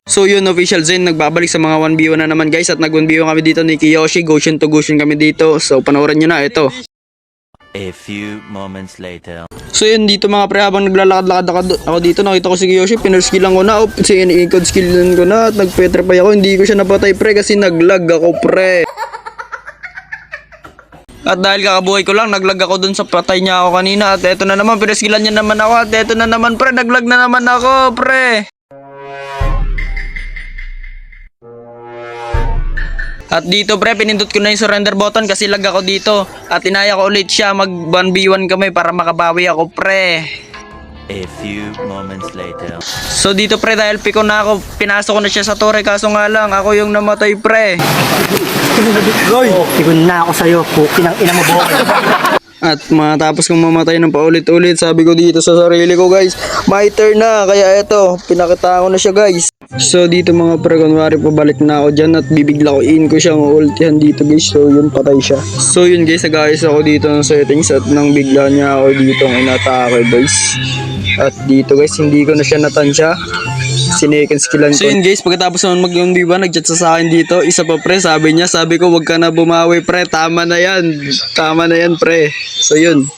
So yun, official Zen, nagbabalik sa mga 1v1 na naman guys, at nag 1v1 kami dito ni Kiyoshi, Goshen to Goshen kami dito. So panoorin nyo na, ito. A few moments later. So yun, dito mga pre, habang naglalakad-lakad ako dito, nakita ko si Kiyoshi, pinurskillan ko na, ikod skillan ko na, at nagpetrepay ako, hindi ko siya napatay pre, kasi naglag ako pre. At dahil kakabuhay ko lang, naglag ako dun sa patay niya ako kanina, at eto na naman, pinurskillan niya naman ako, at eto na naman pre, naglag na naman ako pre. At dito pre, pinindot ko na yung surrender button kasi lag ako dito. At inaya ko ulit siya, mag 1v1 kami para makabawi ako pre. A few moments later. So dito pre, dahil piko na ako, pinasok ko na siya sa tore, kaso nga lang, ako yung namatay pre. Tigun na ako sa'yo, pukin ang ina mo buhay. At matapos kong mamatay ng paulit-ulit, sabi ko dito sa sarili ko guys, my turn na, kaya eto, pinakita ko na siya guys. So dito mga pre, kunwari pabalik na ako dyan at bibigla ko in ko siyang ultihan dito guys, so yun patay siya. So yun guys, nag-ayos ako dito ng settings at nang bigla niya ako dito ng inatake guys. At dito guys, hindi ko na siya natansya. Sinecond skillan ko. So yun guys, pagkatapos naman mag-1v1, nag-chat sa akin dito. Isa pa pre, sabi ko wag ka na bumawi pre, tama na yan pre. So yun.